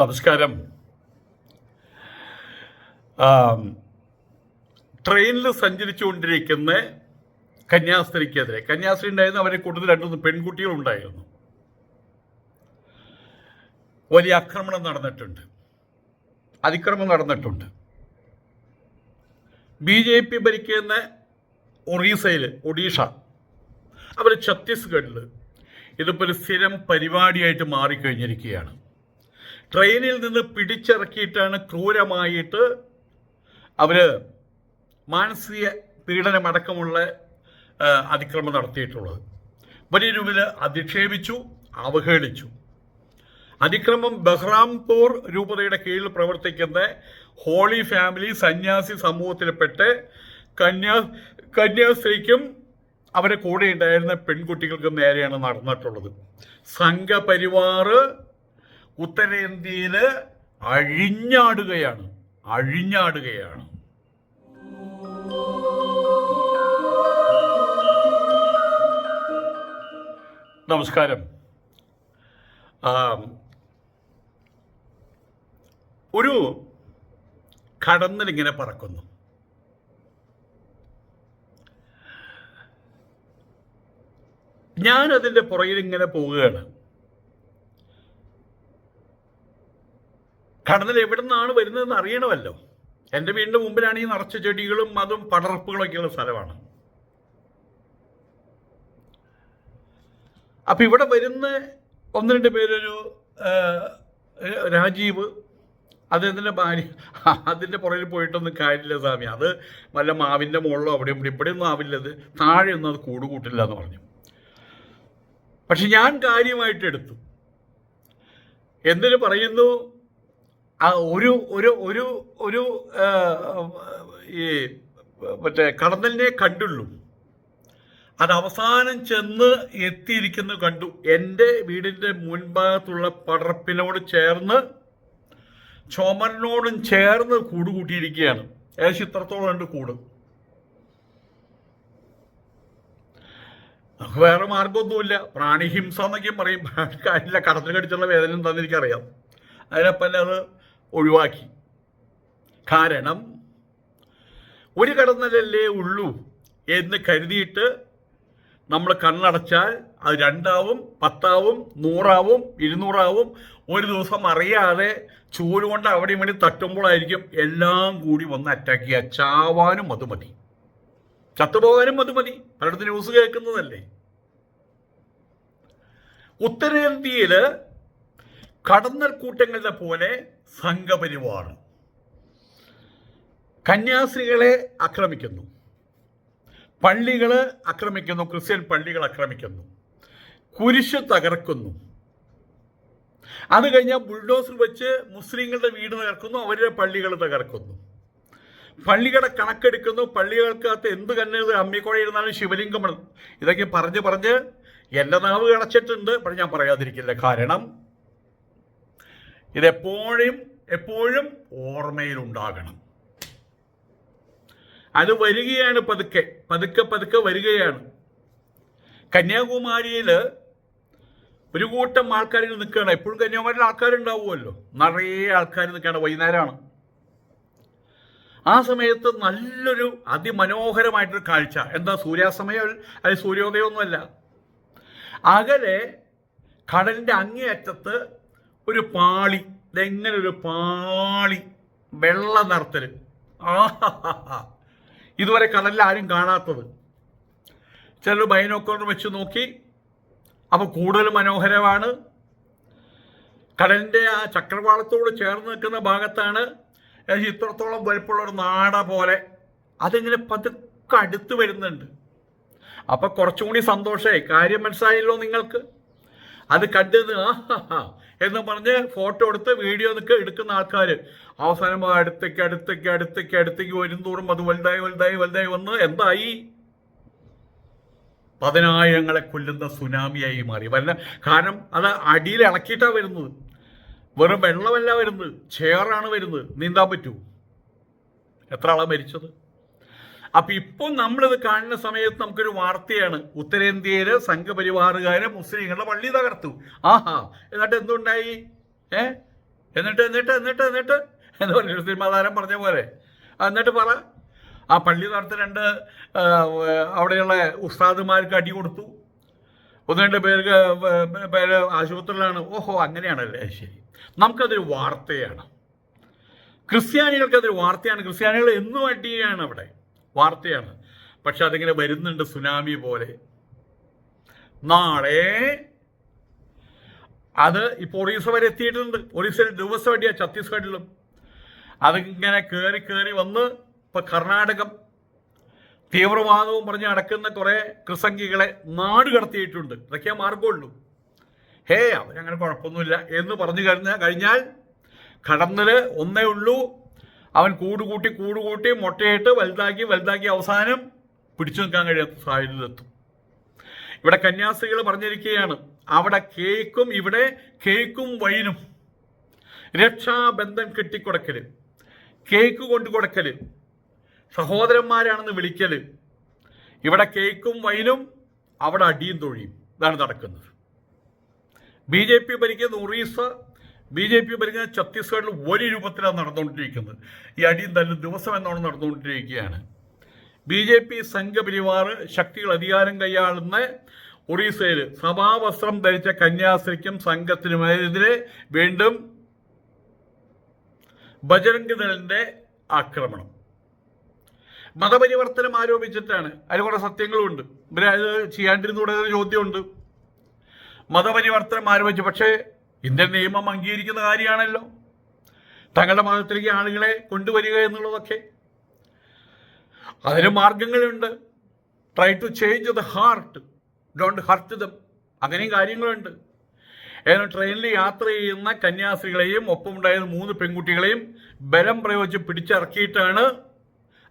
നമസ്കാരം. ട്രെയിനിൽ സഞ്ചരിച്ചുകൊണ്ടിരിക്കുന്ന കന്യാസ്ത്രീക്കെതിരെ, കന്യാസ്ത്രീ ഉണ്ടായിരുന്നു, അവരെ കൂടുതൽ 2-3 പെൺകുട്ടികളുണ്ടായിരുന്നു, വലിയ അതിക്രമം നടന്നിട്ടുണ്ട്. BJP ഭരിക്കുന്ന ഒഡീഷ, അവർ ഛത്തീസ്ഗഡിൽ ഇതിപ്പോൾ ഒരു സ്ഥിരം പരിപാടിയായിട്ട് മാറിക്കഴിഞ്ഞിരിക്കുകയാണ്. ട്രെയിനിൽ നിന്ന് പിടിച്ചിറക്കിയിട്ടാണ് ക്രൂരമായിട്ട് അവർ മാനസിക പീഡനമടക്കമുള്ള അതിക്രമം നടത്തിയിട്ടുള്ളത്. വലിയ രൂപയിൽ അധിക്ഷേപിച്ചു, അവഹേളിച്ചു. അതിക്രമം ബഹ്റാംപൂർ രൂപതയുടെ കീഴിൽ പ്രവർത്തിക്കുന്ന ഹോളി ഫാമിലി സന്യാസി സമൂഹത്തിൽപ്പെട്ട് കന്യാസ്ത്രീക്കും അവരെ കൂടെ ഉണ്ടായിരുന്ന പെൺകുട്ടികൾക്കും നേരെയാണ് നടന്നിട്ടുള്ളത്. സംഘപരിവാർ ഉത്തരേന്ത്യയിൽ അഴിഞ്ഞാടുകയാണ്. നമസ്കാരം. ഒരു കടന്നലിങ്ങനെ പറക്കുന്നു. ഞാനതിൻ്റെ പുറകിൽ ഇങ്ങനെ പോവുകയാണ്. കടന്നൽ എവിടെ നിന്നാണ് വരുന്നതെന്ന് അറിയണമല്ലോ. എൻ്റെ വീടിൻ്റെ മുമ്പിലാണ് ഈ നിറച്ച ചെടികളും അതും പടർപ്പുകളൊക്കെയുള്ള സ്ഥലമാണ്. അപ്പം ഇവിടെ വരുന്ന 1-2 പേരൊരു രാജീവ്, അദ്ദേഹത്തിൻ്റെ ഭാര്യ, അതിൻ്റെ പുറകിൽ പോയിട്ടൊന്നും കാര്യമില്ല സ്വാമി, അത് വല്ല മാവിൻ്റെ മുകളിലോ അവിടെയും ഇവിടെയൊന്നും ആവില്ലത്, താഴെയൊന്നും അത് കൂടുകൂട്ടില്ല എന്ന് പറഞ്ഞു. പക്ഷെ ഞാൻ കാര്യമായിട്ട് എടുത്തു. എന്തിനു പറയുന്നു, ഒരു ഒരു ഒരു ഒരു ഈ മറ്റേ കടന്നലിനെ കണ്ടുള്ളൂ, അത് അവസാനം ചെന്ന് എത്തിയിരിക്കുന്നു കണ്ടു. എൻ്റെ വീടിൻ്റെ മുൻഭാഗത്തുള്ള പടർപ്പിനോട് ചേർന്ന്, ചുമരിനോടും ചേർന്ന് കൂട് കൂട്ടിയിരിക്കുകയാണ്. ഏകദേശം ഇത്രത്തോളം ഉണ്ട് കൂട്. നമുക്ക് വേറെ മാർഗമൊന്നുമില്ല. പ്രാണിഹിംസ എന്നൊക്കെ പറയും, കാര്യമില്ല. കടത്തിൽ കടിച്ചുള്ള വേദന എന്താണെന്ന് എനിക്കറിയാം. അതിനപ്പം അത് ഒഴിവാക്കി. കാരണം ഒരു കടന്നലല്ലേ ഉള്ളൂ എന്ന് കരുതിയിട്ട് നമ്മൾ കണ്ണടച്ചാൽ അത് 2 10 100 200 ഒരു ദിവസം അറിയാതെ ചൂലുകൊണ്ട് അവിടെ ഇവിടെ തട്ടുമ്പോഴായിരിക്കും എല്ലാം കൂടി വന്ന് അറ്റാക്ക് ചെയ്യുക. ചാവാനും അത് മതി, ചത്തുപോകാനും അത് മതി. പലയിടത്ത് ന്യൂസ് കേൾക്കുന്നതല്ലേ. ഉത്തരേന്ത്യയിൽ കടന്നൽ കൂട്ടങ്ങളുടെ പോലെ സംഘപരിവാർ കന്യാസ്ത്രീകളെ ആക്രമിക്കുന്നു, പള്ളികൾ ആക്രമിക്കുന്നു, ക്രിസ്ത്യൻ പള്ളികൾ ആക്രമിക്കുന്നു, കുരിശ് തകർക്കുന്നു. അത് കഴിഞ്ഞാൽ ബുൾഡോസർ വെച്ച് മുസ്ലിങ്ങളുടെ വീട് തകർക്കുന്നു, അവരുടെ പള്ളികൾ തകർക്കുന്നു, പള്ളികളുടെ കണക്കെടുക്കുന്നു, പള്ളികൾക്കകത്ത് എന്ത് തന്നെ അമ്മിക്കുഴയിരുന്നാലും ശിവലിംഗമാണ്. ഇതൊക്കെ പറഞ്ഞ് എൻ്റെ നാവ് കിടച്ചിട്ടുണ്ട്. പക്ഷെ ഞാൻ പറയാതിരിക്കില്ല. കാരണം ഇതെപ്പോഴും ഓർമ്മയിലുണ്ടാകണം. അത് വരികയാണ്, പതുക്കെ വരികയാണ്. കന്യാകുമാരിയിൽ ഒരു കൂട്ടം ആൾക്കാർ നിൽക്കുകയാണ്. എപ്പോഴും കന്യാകുമാരിയിൽ ആൾക്കാരുണ്ടാവുമല്ലോ, നിറയെ ആൾക്കാർ നിൽക്കുകയാണ്. വൈകുന്നേരമാണ്. ആ സമയത്ത് നല്ലൊരു അതിമനോഹരമായിട്ടൊരു കാഴ്ച. എന്താ, സൂര്യാസ്തമയം അത് സൂര്യോദയമൊന്നുമല്ല. അകലെ കടലിൻ്റെ അങ്ങേയറ്റത്ത് ഒരു പാളി, ഇതെങ്ങനെ ഒരു പാളി, വെള്ള നിറത്തിൽ, ഇതുവരെ കടലിൽ ആരും കാണാത്തത്. ചിലർ ബൈനോക്കുലർ വെച്ച് നോക്കി, അപ്പോൾ കൂടുതൽ മനോഹരമാണ്. കടലിൻ്റെ ആ ചക്രവാളത്തോട് ചേർന്ന് നിൽക്കുന്ന ഭാഗത്താണ് ഇത്രത്തോളം വലുപ്പമുള്ളൊരു നാട പോലെ അതിങ്ങനെ പതുക്കെ അടുത്ത് വരുന്നുണ്ട്. അപ്പം കുറച്ചും കൂടി സന്തോഷമായി. കാര്യം മനസ്സിലായല്ലോ നിങ്ങൾക്ക്. അത് കണ്ടത് എന്ന് പറഞ്ഞ് ഫോട്ടോ എടുത്ത് വീഡിയോ എടുക്കുന്ന ആൾക്കാർ അവസാനം അടുത്തേക്ക് വരുന്തോറും അത് വലുതായി വന്ന് എന്തായി, 10,000-ങ്ങളെ കൊല്ലുന്ന സുനാമിയായി മാറി. കാരണം അത് അടിയിൽ ഇളക്കിയിട്ടാണ് വരുന്നത്. വെറും വെള്ളമല്ല വരുന്നത്, ചേറാണ് വരുന്നത്. നീന്താൻ പറ്റൂ? എത്ര ആളാണ് മരിച്ചത്? അപ്പം ഇപ്പോൾ നമ്മളിത് കാണുന്ന സമയത്ത് നമുക്കൊരു വാർത്തയാണ്, ഉത്തരേന്ത്യയിൽ സംഘപരിവാറുകാരെ മുസ്ലിങ്ങളുടെ പള്ളി തകർത്തു. എന്നിട്ട് എന്തുണ്ടായി? എന്നിട്ട് എന്നിട്ട് എന്നിട്ട് എന്നിട്ട് എന്ന് പറഞ്ഞൊരു സിനിമാ താരം പറഞ്ഞ പോലെ എന്നിട്ട് പറ. ആ പള്ളി നടത്ത 2 അവിടെയുള്ള ഉസ്താദുമാർക്ക് അടി കൊടുത്തു, 1-2 പേര് ആശുപത്രിയിലാണ്. ഓഹോ, അങ്ങനെയാണല്ലേ, ശരി. നമുക്കതൊരു വാർത്തയാണ്, ക്രിസ്ത്യാനികൾക്കതൊരു വാർത്തയാണ്. ക്രിസ്ത്യാനികൾ എന്നും അടിയാണ്, അവിടെ വാർത്തയാണ്. പക്ഷെ അതിങ്ങനെ വരുന്നുണ്ട് സുനാമി പോലെ. നാളെ അത് ഇപ്പോൾ ഒറീസ വരെ എത്തിയിട്ടുണ്ട്. ഒറീസയിൽ ദിവസം അടിയാണ്, ഛത്തീസ്ഗഡിലും. അതിങ്ങനെ കയറി കയറി വന്ന് ഇപ്പം കർണാടകം തീവ്രവാദവും പറഞ്ഞ് നടക്കുന്ന കുറേ ക്രിസംഗികളെ നാട് കടത്തിയിട്ടുണ്ട്. ഇതൊക്കെയാ മാർഗമുള്ളൂ. അവരങ്ങനെ കുഴപ്പമൊന്നുമില്ല എന്ന് പറഞ്ഞു കഴിഞ്ഞാൽ കടന്നൽ ഒന്നേ ഉള്ളൂ. അവൻ കൂടുകൂട്ടി മുട്ടയിട്ട് വലുതാക്കി അവസാനം പിടിച്ചു നിൽക്കാൻ കഴിയാത്ത സാഹചര്യത്തിലെത്തും. ഇവിടെ കന്യാസ്ത്രീകൾ പറഞ്ഞിരിക്കുകയാണ്, അവിടെ കേക്കും ഇവിടെ കേക്കും വൈനും, രക്ഷാബന്ധം കെട്ടിക്കൊടുക്കൽ, കേക്ക് കൊണ്ടു കൊടുക്കൽ, സഹോദരന്മാരാണെന്ന് വിളിക്കൽ. ഇവിടെ കേക്കും വൈനും, അവിടെ അടിയും തൊഴിയും. ഇതാണ് നടക്കുന്നത്. BJP ഭരിക്കുന്ന ഒറീസ, BJP ഭരിക്കുന്ന ഛത്തീസ്ഗഡിൽ വലിയ രൂപത്തിലാണ് നടന്നുകൊണ്ടിരിക്കുന്നത്. ഈ അടിയും തല്ലും ദിവസം എന്നോണം നടന്നുകൊണ്ടിരിക്കുകയാണ്. BJP സംഘപരിവാർ ശക്തികൾ അധികാരം കൈയാളുന്ന ഒറീസയിൽ സഭാവസ്ത്രം ധരിച്ച കന്യാസ്ത്രീക്കും സംഘത്തിനുമെതിരെ വീണ്ടും ബജരംഗ് ദളിന്റെ ആക്രമണം. മതപരിവർത്തനം ആരോപിച്ചിട്ടാണ്. അതിൽ കുറെ സത്യങ്ങളുമുണ്ട്. ഇവരെ അത് ചെയ്യാണ്ടിരുന്നൂടെ ചോദ്യമുണ്ട്. മതപരിവർത്തനം ആരോപിച്ചു. പക്ഷേ ഇന്ത്യൻ നിയമം അംഗീകരിക്കുന്ന കാര്യമാണല്ലോ തങ്ങളുടെ മതത്തിലേക്ക് ആളുകളെ കൊണ്ടുവരിക എന്നുള്ളതൊക്കെ. അതിന് മാർഗങ്ങളുണ്ട്. Try to change the heart, don't hurt them. അങ്ങനെയും കാര്യങ്ങളുണ്ട്. ഏതായാലും ട്രെയിനിൽ യാത്ര ചെയ്യുന്ന കന്യാസ്ത്രീകളെയും ഒപ്പമുണ്ടായിരുന്ന 3 പെൺകുട്ടികളെയും ബലം പ്രയോഗിച്ച് പിടിച്ചിറക്കിയിട്ടാണ്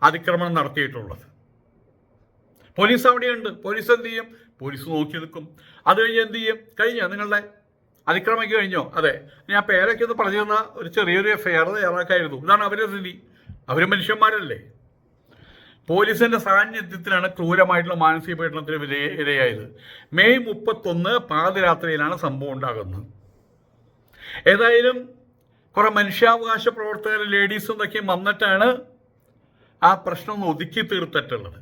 അതിക്രമണം നടത്തിയിട്ടുള്ളത്. പോലീസ് അവിടെയുണ്ട്. പോലീസ് എന്ത് ചെയ്യും? പോലീസ് നോക്കി നിൽക്കും. അത് കഴിഞ്ഞ് എന്ത് ചെയ്യും? കഴിഞ്ഞോ നിങ്ങളുടെ അതിക്രമിക്ക് കഴിഞ്ഞോ? അതെ, ഞാൻ പേരൊക്കെ ഒന്ന് പറഞ്ഞു തന്ന ഒരു ചെറിയൊരു FIR തയ്യാറാക്കായിരുന്നു. ഇതാണ് അവരുടെ സ്ഥിതി. അവർ മനുഷ്യന്മാരല്ലേ. പോലീസിന്റെ സാന്നിധ്യത്തിലാണ് ക്രൂരമായിട്ടുള്ള മാനസിക പീഡനത്തിന് ഇരയായത്. മെയ് 31 പാതിരാത്രിയിലാണ് സംഭവം ഉണ്ടാകുന്നത്. ഏതായാലും കുറെ മനുഷ്യാവകാശ പ്രവർത്തകർ ലേഡീസും ഇതൊക്കെ വന്നിട്ടാണ് ആ പ്രശ്നം ഒന്ന് ഒതുക്കി തീർത്തിട്ടുള്ളത്.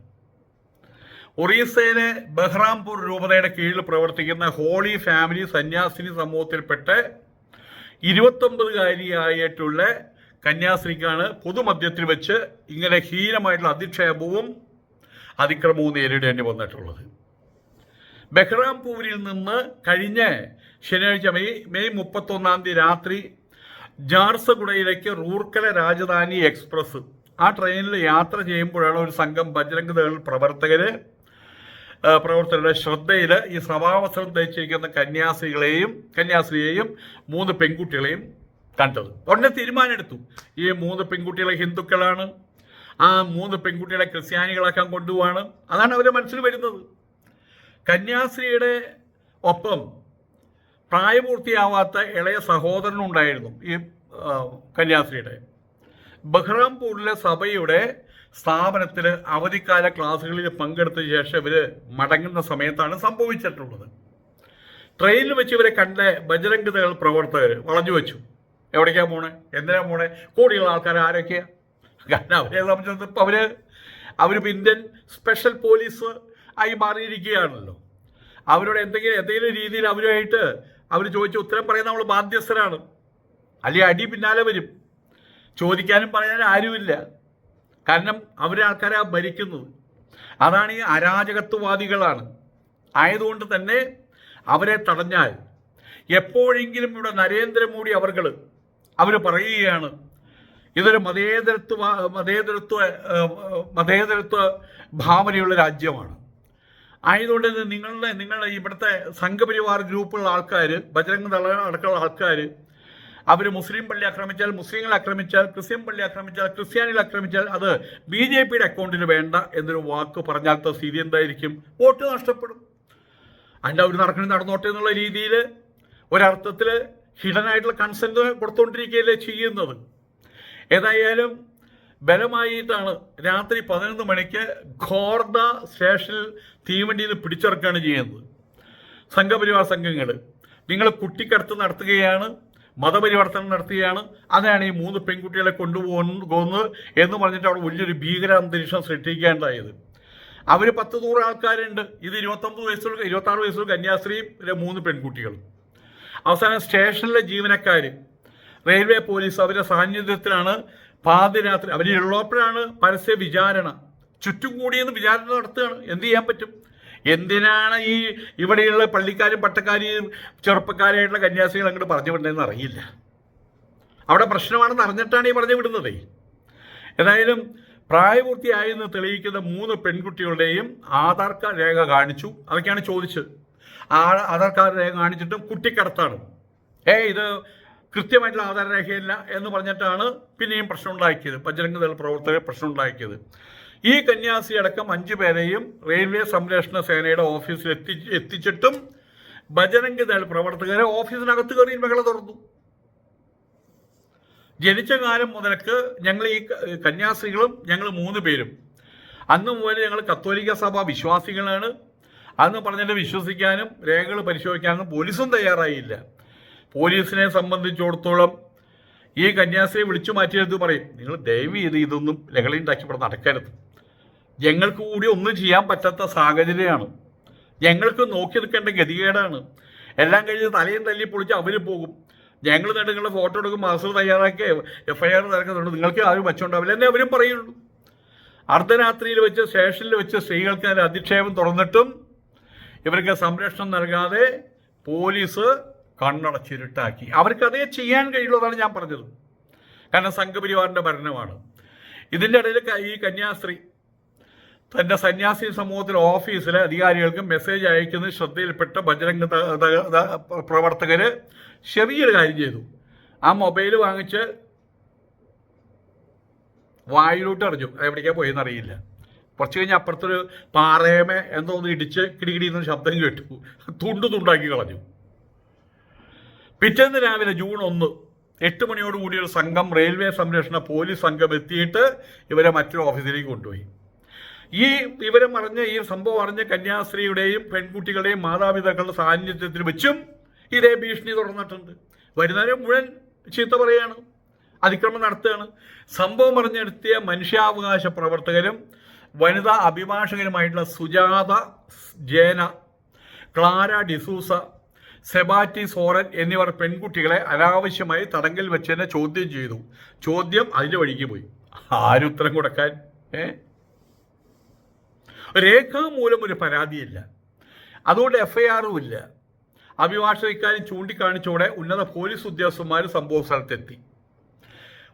ഒറീസയിലെ ബഹ്റാംപൂർ രൂപതയുടെ കീഴിൽ പ്രവർത്തിക്കുന്ന ഹോളി ഫാമിലി സന്യാസിനി സമൂഹത്തിൽപ്പെട്ട് 29-കാരിയായിട്ടുള്ള കന്യാസ്ത്രീക്കാണ് പൊതുമധ്യത്തിൽ വെച്ച് ഇങ്ങനെ ഹീനമായിട്ടുള്ള അധിക്ഷേപവും അതിക്രമവും നേരിടേണ്ടി വന്നിട്ടുള്ളത്. ബഹ്റാംപൂരിൽ നിന്ന് കഴിഞ്ഞ ശനിയാഴ്ച മെയ് 31 രാത്രി ജാർസഗുഡയിലേക്ക് റൂർക്കല രാജധാനി എക്സ്പ്രസ് ആ ട്രെയിനിൽ യാത്ര ചെയ്യുമ്പോഴാണ് ഒരു സംഘം ബജരംഗ് ദൾ പ്രവർത്തകരുടെ ശ്രദ്ധയിൽ ഈ സഭാവസ്ത്രം ധരിച്ചിരിക്കുന്ന കന്യാസ്ത്രീയെയും 3 പെൺകുട്ടികളെയും കണ്ടത്. ഉടനെ തീരുമാനമെടുത്തു, ഈ 3 പെൺകുട്ടികളെ ഹിന്ദുക്കളാണ്, ആ 3 പെൺകുട്ടികളെ ക്രിസ്ത്യാനികളാക്കാൻ കൊണ്ടുപോവാണ്. അതാണ് അവരുടെ മനസ്സിൽ വരുന്നത്. കന്യാസ്ത്രീയുടെ ഒപ്പം പ്രായപൂർത്തിയാവാത്ത ഇളയ സഹോദരനുണ്ടായിരുന്നു ഈ കന്യാസ്ത്രീയുടെ. ബഹ്റാംപൂരിലെ സഭയുടെ സ്ഥാപനത്തിൽ അവധിക്കാല ക്ലാസ്സുകളിൽ പങ്കെടുത്ത ശേഷം ഇവർ മടങ്ങുന്ന സമയത്താണ് സംഭവിച്ചിട്ടുള്ളത്. ട്രെയിനിൽ വെച്ച് ഇവരെ കണ്ട ബജരംഗ് ദൾ പ്രവർത്തകർ വളഞ്ഞു വെച്ചു. എവിടേക്കാ പോണേ, എന്തിനാ പോണേ, കൂടിയുള്ള ആൾക്കാർ ആരൊക്കെയാ? കാരണം അവരെ സംബന്ധിച്ചിടത്തോളം ഇപ്പം അവരിപ്പോൾ ഇന്ത്യൻ സ്പെഷ്യൽ പോലീസ് ആയി മാറിയിരിക്കുകയാണല്ലോ. അവരോട് എന്തെങ്കിലും രീതിയിൽ അവരുമായിട്ട് അവർ ചോദിച്ച ഉത്തരം പറയാൻ നമ്മൾ ബാധ്യസ്ഥരാണ്. അല്ലെങ്കിൽ അടി പിന്നാലെ വരും. ചോദിക്കാനും പറയാനും ആരുമില്ല. കാരണം അവരെ ആൾക്കാരെ ഭരിക്കുന്നത്. അതാണ് ഈ അരാജകത്വവാദികളാണ്. ആയതുകൊണ്ട് തന്നെ അവരെ തടഞ്ഞാൽ എപ്പോഴെങ്കിലും ഇവിടെ നരേന്ദ്രമോദി അവർ പറയുകയാണ് ഇതൊരു മതേതരത്വ ഭാവനയുള്ള രാജ്യമാണ്. ആയതുകൊണ്ട് നിങ്ങളുടെ ഇവിടുത്തെ സംഘപരിവാർ ഗ്രൂപ്പുള്ള ആൾക്കാർ, ബജരംഗ് ദള അടക്കമുള്ള ആൾക്കാർ, അവർ മുസ്ലിം പള്ളി ആക്രമിച്ചാൽ മുസ്ലിങ്ങളെ ആക്രമിച്ചാൽ, ക്രിസ്ത്യൻ പള്ളി ആക്രമിച്ചാൽ ക്രിസ്ത്യാനികളെ ആക്രമിച്ചാൽ അത് BJPയുടെ അക്കൗണ്ടിന് വേണ്ട എന്നൊരു വാക്ക് പറഞ്ഞാലത്തെ സ്ഥിതി എന്തായിരിക്കും? വോട്ട് നഷ്ടപ്പെടും. അതിൻ്റെ അവർ നടന്നോട്ടെ എന്നുള്ള രീതിയിൽ ഒരർത്ഥത്തിൽ ഹിഡനായിട്ടുള്ള കൺസെൻറ്റ് കൊടുത്തുകൊണ്ടിരിക്കുകയല്ലേ ചെയ്യുന്നത്. ഏതായാലും ബലമായിട്ടാണ് രാത്രി 11 മണിക്ക് ഖോർദ സ്റ്റേഷനിൽ തീവണ്ടിയിൽ നിന്ന് പിടിച്ചിറക്കുകയാണ് ചെയ്യുന്നത് സംഘപരിവാർ സംഘങ്ങൾ. നിങ്ങൾ കുട്ടിക്കടത്ത് നടത്തുകയാണ്, മതപരിവർത്തനം നടത്തുകയാണ്. അതാണ് ഈ 3 പെൺകുട്ടികളെ കൊണ്ടുപോകുന്നത് എന്ന് പറഞ്ഞിട്ട് അവിടെ വലിയൊരു ഭീകര അന്തരീക്ഷം സൃഷ്ടിക്കേണ്ടായത്. അവർ 10-100 ആൾക്കാരുണ്ട്. ഇത് 26 വയസ്സുള്ള കന്യാസ്ത്രീയും 3 പെൺകുട്ടികളും. അവസാനം സ്റ്റേഷനിലെ ജീവനക്കാർ, റെയിൽവേ പോലീസ് അവരുടെ സാന്നിധ്യത്തിലാണ് പാതിരാത്രി അവരുള്ളപ്പോഴാണ് പരസ്യ വിചാരണ. ചുറ്റും കൂടിയെന്ന് വിചാരണ നടത്തുകയാണ്. എന്ത് ചെയ്യാൻ പറ്റും? എന്തിനാണ് ഈ ഇവിടെയുള്ള പള്ളിക്കാരും പട്ടക്കാരും ചെറുപ്പക്കാരായിട്ടുള്ള കന്യാസ്ത്രീകൾ അങ്ങോട്ട് പറഞ്ഞു വിടണമെന്ന് അറിയില്ല. അവിടെ പ്രശ്നമാണെന്ന് അറിഞ്ഞിട്ടാണ് ഈ പറഞ്ഞു വിടുന്നത്. ഏതായാലും പ്രായപൂർത്തിയായെന്ന് തെളിയിക്കുന്ന 3 പെൺകുട്ടികളുടെയും ആധാർ കാർഡ് രേഖ കാണിച്ചു. അതൊക്കെയാണ് ചോദിച്ചത്. ആധാർ കാർഡ് രേഖ കാണിച്ചിട്ടും കുട്ടിക്കടത്താണ്. ഇത് കൃത്യമായിട്ടുള്ള ആധാര രേഖയില്ല എന്ന് പറഞ്ഞിട്ടാണ് പിന്നെയും പ്രശ്നം ഉണ്ടാക്കിയത്. ബജ്രംഗ് ദൾ പ്രവർത്തകർ പ്രശ്നം ഉണ്ടാക്കിയത്. ഈ കന്യാസ്ത്രീ അടക്കം 5 പേരെയും റെയിൽവേ സംരക്ഷണ സേനയുടെ ഓഫീസിൽ എത്തിച്ചിട്ടും ബജ്രംഗ് ദൾ പ്രവർത്തകരെ ഓഫീസിനകത്ത് കയറി ബഹളം തുറന്നു. ജനിച്ച കാലം മുതൽക്ക് ഞങ്ങൾ ഈ കന്യാസ്ത്രീകളും ഞങ്ങൾ 3 പേരും അന്ന് മുതൽ ഞങ്ങൾ കത്തോലിക്ക സഭ വിശ്വാസികളാണ്. അന്ന് പറഞ്ഞിട്ട് വിശ്വസിക്കാനും രേഖകൾ പരിശോധിക്കാനും പോലീസും തയ്യാറായില്ല. പോലീസിനെ സംബന്ധിച്ചിടത്തോളം ഈ കന്യാസ്ത്രീയെ വിളിച്ചു മാറ്റിയെടുത്ത് പറയും, നിങ്ങൾ ദയവ് ചെയ്ത് ഇതൊന്നും ലഹളി ഉണ്ടാക്കി ഇവിടെ നടക്കരുത്. ഞങ്ങൾക്ക് കൂടി ഒന്നും ചെയ്യാൻ പറ്റാത്ത സാഹചര്യമാണ്. ഞങ്ങൾക്ക് നോക്കി നിൽക്കേണ്ട ഗതികേടാണ്. എല്ലാം കഴിഞ്ഞ് തലയും തല്ലി പൊളിച്ച് അവർ പോകും. ഞങ്ങൾ നിങ്ങളുടെ ഫോട്ടോ എടുക്കും, മാസ്റ്റർ തയ്യാറാക്കി FIR നടക്കുന്നുണ്ട്. നിങ്ങൾക്ക് ആരും വച്ചുണ്ടാവില്ല എന്നേ അവരും പറയുള്ളൂ. അർദ്ധരാത്രിയിൽ വെച്ച് സ്റ്റേഷനിൽ വെച്ച് സ്ത്രീകൾക്ക് നേരെ അധിക്ഷേപം തുറന്നിട്ടും ഇവർക്ക് സംരക്ഷണം നൽകാതെ പോലീസ് കണ്ണടച്ചിരുട്ടാക്കി. അവർക്ക് അതേ ചെയ്യാൻ കഴിയുള്ളതാണ് ഞാൻ പറഞ്ഞത്. കാരണം സംഘപരിവാറിൻ്റെ ഭരണമാണ്. ഇതിൻ്റെ ഇടയിൽ ഈ കന്യാസ്ത്രീ തൻ്റെ സന്യാസി സമൂഹത്തിൽ ഓഫീസിലെ അധികാരികൾക്ക് മെസ്സേജ് അയക്കുന്നത് ശ്രദ്ധയിൽപ്പെട്ട ബജ്രംഗ് പ്രവർത്തകർ ചെറിയൊരു കാര്യം ചെയ്തു. ആ മൊബൈൽ വാങ്ങിച്ച് വായിലോട്ട് എറിഞ്ഞു. എവിടേക്കാണ് പോയെന്ന് അറിയില്ല. കുറച്ച് കഴിഞ്ഞ് അപ്പുറത്തൊരു പാറയമേ എന്തോ ഒന്ന് ഇടിച്ച് കിടികിടിന്ന് ശബ്ദം കേട്ടു. തുണ്ടാക്കി കളഞ്ഞു. പിറ്റേന്ന് രാവിലെ ജൂൺ 1 8 മണിയോടുകൂടി ഒരു സംഘം റെയിൽവേ സംരക്ഷണ പോലീസ് സംഘം എത്തിയിട്ട് ഇവരെ മറ്റൊരു ഓഫീസിലേക്ക് കൊണ്ടുപോയി. ഈ സംഭവം അറിഞ്ഞ കന്യാസ്ത്രീയുടെയും പെൺകുട്ടികളുടെയും മാതാപിതാക്കളുടെ സാന്നിധ്യത്തിൽ വെച്ചും ഇതേ ഭീഷണി തുടർന്നിട്ടുണ്ട്. വരുന്നവരെ മുഴുവൻ ചീത്ത പറയുകയാണ്, അതിക്രമം നടത്തുകയാണ്. സംഭവം അറിഞ്ഞെടുത്തിയ മനുഷ്യാവകാശ പ്രവർത്തകരും വനിതാ അഭിഭാഷകരുമായിട്ടുള്ള സുജാത ജേന, ക്ലാര ഡിസൂസ, സെബാറ്റി സോറൻ എന്നിവർ പെൺകുട്ടികളെ അനാവശ്യമായി തടങ്കൽ വെച്ചതിനെ ചോദ്യം ചെയ്തു. ചോദ്യം അതിൻ്റെ വഴിക്ക് പോയി. ആരുത്തരം കൊടുക്കാൻ? രേഖാമൂലം ഒരു പരാതിയില്ല, അതുകൊണ്ട് FIR-ഉം ഇല്ല. അഭിഭാഷക ഇക്കാര്യം ചൂണ്ടിക്കാണിച്ചോടെ ഉന്നത പോലീസ് ഉദ്യോഗസ്ഥന്മാർ സംഭവ സ്ഥലത്തെത്തി.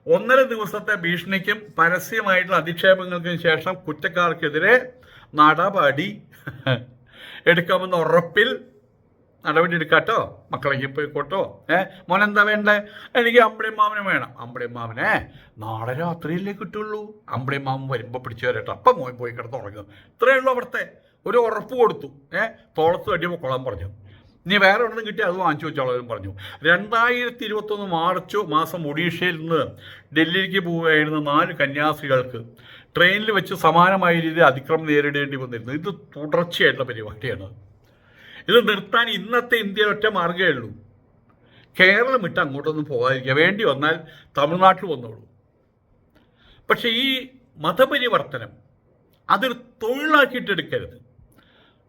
1.5 ദിവസത്തെ ഭീഷണിക്കും പരസ്യമായിട്ടുള്ള അധിക്ഷേപങ്ങൾക്കും ശേഷം കുറ്റക്കാർക്കെതിരെ നടപടി എടുക്കാമെന്ന ഉറപ്പിൽ നടപടി എടുക്കാട്ടോ. മക്കളേക്ക് പോയിക്കോട്ടോ. മോനെന്താ വേണ്ടേ? എനിക്ക് അമ്പിളിമാമനെ വേണം. അമ്പിളിമാമനെ നാളെ രാത്രിയിലേ കിട്ടുള്ളൂ. അമ്പിളിമാമൻ വരുമ്പോൾ പിടിച്ചു വരട്ടോ. അപ്പം മോൻ പോയി കിടന്ന് ഉറങ്ങും. ഇത്രയേ ഉള്ളൂ. അവിടുത്തെ ഒരു ഉറപ്പ് കൊടുത്തു. തോളത്ത് കടിയുമ്പോൾ കൊള്ളാൻ പറഞ്ഞു. നീ വേറെ ഒന്നും കിട്ടി അത് വാങ്ങിച്ചു വെച്ചോളാം പറഞ്ഞു. 2021 മാർച്ച് മാസം ഒഡീഷയിൽ നിന്ന് ഡൽഹിയിലേക്ക് പോവുകയായിരുന്ന 4 കന്യാസ്ത്രീകൾക്ക് ട്രെയിനിൽ വെച്ച് സമാനമായ രീതിയിൽ അതിക്രമം നേരിടേണ്ടി വന്നിരുന്നു. ഇത് തുടർച്ചയായിട്ടുള്ള പരിപാടിയാണ്. ഇത് നിർത്താൻ ഇന്നത്തെ ഇന്ത്യയിൽ ഒറ്റ മാർഗ്ഗമേ ഉള്ളൂ. കേരളം വിട്ട് അങ്ങോട്ടൊന്നും പോകാതിരിക്കുക. വേണ്ടി വന്നാൽ തമിഴ്നാട്ടിൽ വന്നോളൂ. പക്ഷെ ഈ മതപരിവർത്തനം അതൊരു തൊഴിലാക്കിയിട്ടെടുക്കരുത്.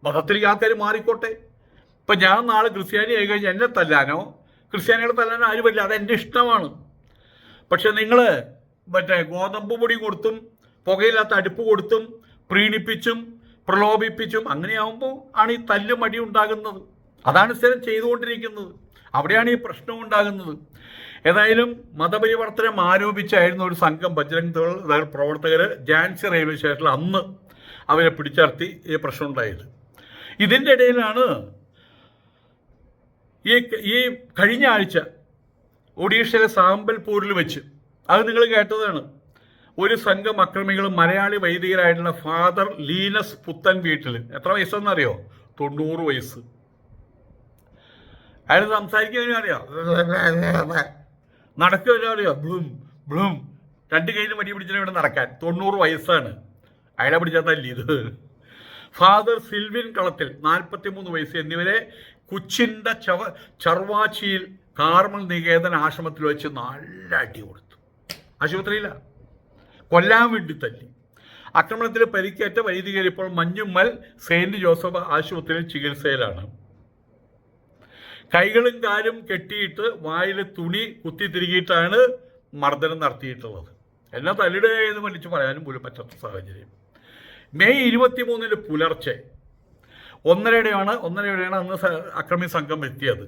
മതത്തിലേക്ക് ആൾക്കാർ മാറിക്കോട്ടെ. ഇപ്പം ഞാൻ നാളെ ക്രിസ്ത്യാനി ആയി കഴിഞ്ഞാൽ എന്നെ തല്ലാനോ ക്രിസ്ത്യാനികളെ തല്ലാനോ ആരും പറ്റില്ല. അതെൻ്റെ ഇഷ്ടമാണ്. പക്ഷെ നിങ്ങൾ ഗോതമ്പ് പൊടി കൊടുത്തും പുകയില്ലാത്ത അടുപ്പ് കൊടുത്തും പ്രീണിപ്പിച്ചും പ്രലോഭിപ്പിച്ചും അങ്ങനെയാവുമ്പോൾ ആണ് ഈ തല്ലും അടി ഉണ്ടാകുന്നത്. അതാണ് സ്ഥിരം ചെയ്തുകൊണ്ടിരിക്കുന്നത്. അവിടെയാണ് ഈ പ്രശ്നം ഉണ്ടാകുന്നത്. ഏതായാലും മതപരിവർത്തനം ആരോപിച്ചായിരുന്നു ഒരു സംഘം ബജ്രംഗ് ദൾ പ്രവർത്തകർ ഝാൻസി റെയിൽവേ സ്റ്റേഷനിൽ അന്ന് അവരെ പിടിച്ചർത്തി ഈ പ്രശ്നം ഉണ്ടായത്. ഇതിൻ്റെ ഇടയിലാണ് ഈ കഴിഞ്ഞ ആഴ്ച ഒഡീഷയിലെ സാമ്പൽപൂരിൽ വെച്ച്, അത് നിങ്ങൾ കേട്ടതാണ്, ഒരു സംഘം അക്രമികൾ മലയാളി വൈദികരായിട്ടുള്ള ഫാദർ ലീനസ് പുത്തൻ വീട്ടിൽ, എത്ര വയസ്സെന്നറിയോ? 90 വയസ്സ്. അയാൾ സംസാരിക്കാനും അറിയാം, നടക്കുകയോ അറിയോ, ബ്ലൂം ബ്ലൂം 2 കയ്യിൽ മടി പിടിച്ചിട്ട് ഇവിടെ നടക്കാൻ. 90 വയസ്സാണ്. അയാളെ പിടിച്ചാൽ ഇത്. ഫാദർ സിൽവിൻ കളത്തിൽ 43 വയസ്സ് എന്നിവരെ കുച്ചിൻ്റെ ചർവാച്ചിയിൽ കാർമൽ നികേതൻ ആശ്രമത്തിൽ വെച്ച് നല്ല അടി കൊടുത്തു. ആശുപത്രിയില്ല, കൊല്ലാൻ വേണ്ടി തല്ലി. ആക്രമണത്തിൽ പരിക്കേറ്റ വൈദികർ ഇപ്പോൾ മഞ്ഞുമ്മൽ സെയിന്റ് ജോസഫ് ആശുപത്രിയിൽ ചികിത്സയിലാണ്. കൈകളും കാലും കെട്ടിയിട്ട് വായിൽ തുണി കുത്തി തിരികിയിട്ടാണ് മർദ്ദനം നടത്തിയിട്ടുള്ളത്. എന്നെ തല്ലിടുക എന്ന് വിളിച്ച് പറയാനും പോലും പറ്റാത്ത സാഹചര്യം. മെയ് 23 പുലർച്ചെ 1:30 അന്ന് അക്രമി സംഘം എത്തിയത്.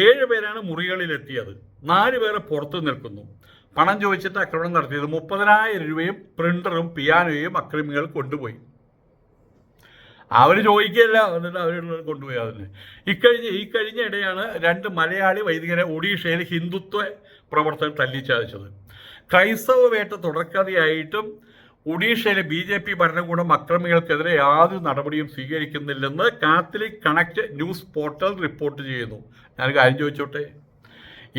7 പേരാണ് മുറികളിലെത്തിയത്. 4 പേരെ പുറത്തു നിൽക്കുന്നു. പണം ചോദിച്ചിട്ട് ആക്രമണം നടത്തിയത്. 30,000 രൂപയും പ്രിന്ററും പിയാനോയും അക്രമികൾ കൊണ്ടുപോയി. അവർ ചോദിക്കുകയല്ല, എന്നിട്ട് അവർ കൊണ്ടുപോയി. അതിന് ഈ കഴിഞ്ഞ ഇടെയാണ് 2 മലയാളി വൈദികരെ ഒഡീഷയിൽ ഹിന്ദുത്വ പ്രവർത്തകർ തല്ലിച്ചതച്ചത്. ക്രൈസ്തവ വേട്ട തുടർക്കഥയായിട്ടും ഒഡീഷയിലെ BJP ഭരണകൂടം അക്രമികൾക്കെതിരെ യാതൊരു നടപടിയും സ്വീകരിക്കുന്നില്ലെന്ന് Catholic connect news portal report ചെയ്യുന്നു. ഞാൻ കാര്യം ചോദിച്ചോട്ടെ,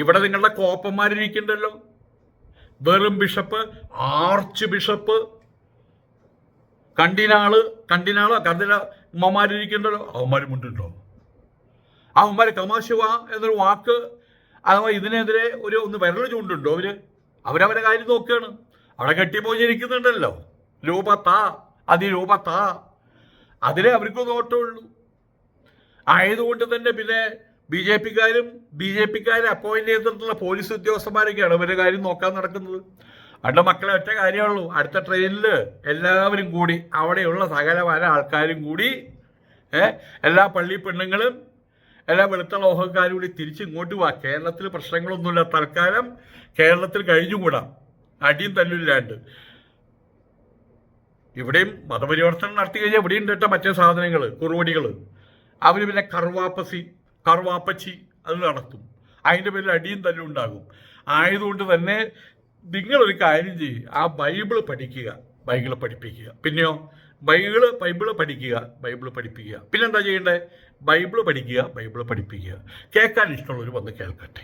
ഇവിടെ നിങ്ങളുടെ കോപ്പന്മാരിരിക്കണ്ടല്ലോ, വെറും ബിഷപ്പ്, ആർച്ച് ബിഷപ്പ്, കർദിനാളോ ഉമ്മമാരിരിക്കണ്ടല്ലോ, അവന്മാർ മുണ്ടുണ്ടോ? അവന്മാർ തമാശുവ എന്നൊരു വാക്ക് അഥവാ ഇതിനെതിരെ ഒന്ന് വിരൽ ചൂണ്ടുണ്ടോ? അവരവരെ കാര്യം നോക്കുകയാണ്. അവിടെ കെട്ടിപ്പോഞ്ഞിരിക്കുന്നുണ്ടല്ലോ, രൂപ താ, അതിലേ അവർക്ക് നോട്ടമുള്ളൂ. ആയതുകൊണ്ട് തന്നെ പിന്നെ BJPക്കാരെ അപ്പോയിന്റ് ചെയ്തിട്ടുള്ള പോലീസ് ഉദ്യോഗസ്ഥന്മാരൊക്കെയാണ് അവരുടെ കാര്യം നോക്കാൻ നടക്കുന്നത്. അവരുടെ മക്കളെ ഒറ്റ കാര്യമുള്ളൂ, അടുത്ത ട്രെയിനിൽ എല്ലാവരും കൂടി, അവിടെയുള്ള സകലമായ ആൾക്കാരും കൂടി, എല്ലാ പള്ളി പെണ്ണുങ്ങളും എല്ലാ വെളുത്ത ലോഹക്കാരും കൂടി തിരിച്ചിങ്ങോട്ട് പോവാ. കേരളത്തിൽ പ്രശ്നങ്ങളൊന്നുമില്ല, തൽക്കാലം കേരളത്തിൽ കഴിഞ്ഞുകൂടാം, അടിയും തല്ലില്ലാണ്ട്. ഇവിടെയും മതപരിവർത്തനം നടത്തി കഴിഞ്ഞാൽ ഇവിടെയും കേട്ട മറ്റേ സാധനങ്ങൾ, കുറുവടികൾ, അവർ പിന്നെ കറുവാപ്പച്ചി അത് നടത്തും. അതിൻ്റെ പേരിൽ അടിയും തല്ലും ഉണ്ടാകും. ആയതുകൊണ്ട് തന്നെ നിങ്ങളൊരു കാര്യം ചെയ്യും, ആ ബൈബിൾ പഠിപ്പിക്കുക. പിന്നെയോ ബൈബിള് പഠിപ്പിക്കുക. പിന്നെന്താ ചെയ്യേണ്ടത്? ബൈബിള് പഠിപ്പിക്കുക. കേൾക്കാൻ ഇഷ്ടമുള്ളവർ വന്ന് കേൾക്കട്ടെ.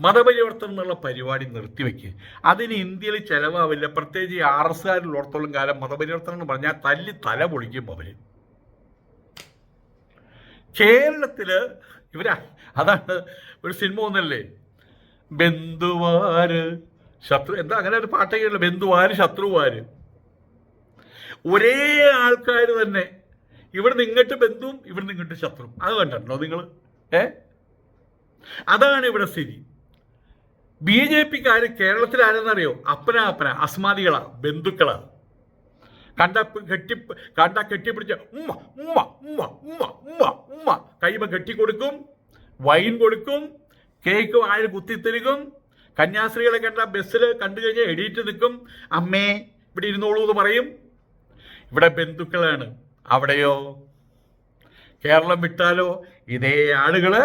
മതപരിവർത്തനം എന്നുള്ള പരിപാടി നിർത്തിവെക്കുക. അതിന് ഇന്ത്യയിൽ ചിലവാവില്ല. പ്രത്യേകിച്ച് RSകാരിലോടത്തോളം കാലം മതപരിവർത്തനം എന്ന് പറഞ്ഞാൽ തല പൊളിക്കും അവർ. കേരളത്തിൽ അതാണ് ഒരു സിനിമ ഒന്നല്ലേ, ബന്ധുവാര് ശത്രു, എന്താ അങ്ങനെ ഒരു പാട്ടൊക്കെയല്ല, ബന്ധുവാര് ശത്രുവാര്, ഒരേ ആൾക്കാർ തന്നെ. ഇവിടെ ഇങ്ങോട്ട് ബന്ധുവും ഇവിടെ ഇങ്ങോട്ട് ശത്രുവും. അത് കണ്ടിട്ടുണ്ടോ നിങ്ങൾ? അതാണ് ഇവിടെ സ്ഥിതി. BJPക്കാർ കേരളത്തിൽ ആരെന്നറിയോ? അപ്പന അസ്മാദികളാ, ബന്ധുക്കളാ. കെട്ടിപ്പിടിച്ച ഉമ്മ ഉമ്മ ഉമ്മ ഉമ്മ ഉമ്മ ഉമ്മ കൈമ കെട്ടിക്കൊടുക്കും, വൈൻ കൊടുക്കും, കേക്ക് വായിൽ കുത്തിത്തിരിക്കും. കന്യാസ്ത്രീകളെ കണ്ട ബസ്സിൽ കണ്ടു കഴിഞ്ഞാൽ എണീറ്റ് നിൽക്കും, അമ്മേ ഇവിടെ ഇരുന്നോളൂ എന്ന് പറയും. ഇവിടെ ബന്ധുക്കളാണ്. അവിടെയോ കേരളം വിട്ടാലോ ഇതേ ആളുകള്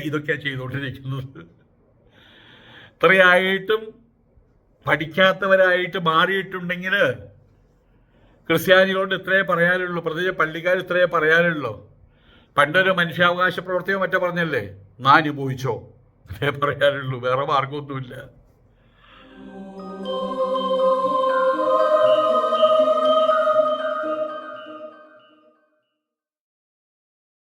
ഇതൊക്കെയാണ് ചെയ്തുകൊണ്ടിരിക്കുന്നത്. ഇത്രയായിട്ടും പഠിക്കാത്തവരായിട്ട് മാറിയിട്ടുണ്ടെങ്കിൽ ക്രിസ്ത്യാനികളോട് ഇത്രയേ പറയാനുള്ളൂ, പ്രത്യേകിച്ച് പള്ളിക്കാർ ഇത്രയേ പറയാനുള്ളൂ. പണ്ടൊരു മനുഷ്യാവകാശ പ്രവർത്തകൻ മറ്റേ പറഞ്ഞല്ലേ, നാനുഭവിച്ചോ, അതേ പറയാനുള്ളൂ, വേറെ മാർഗമൊന്നുമില്ല.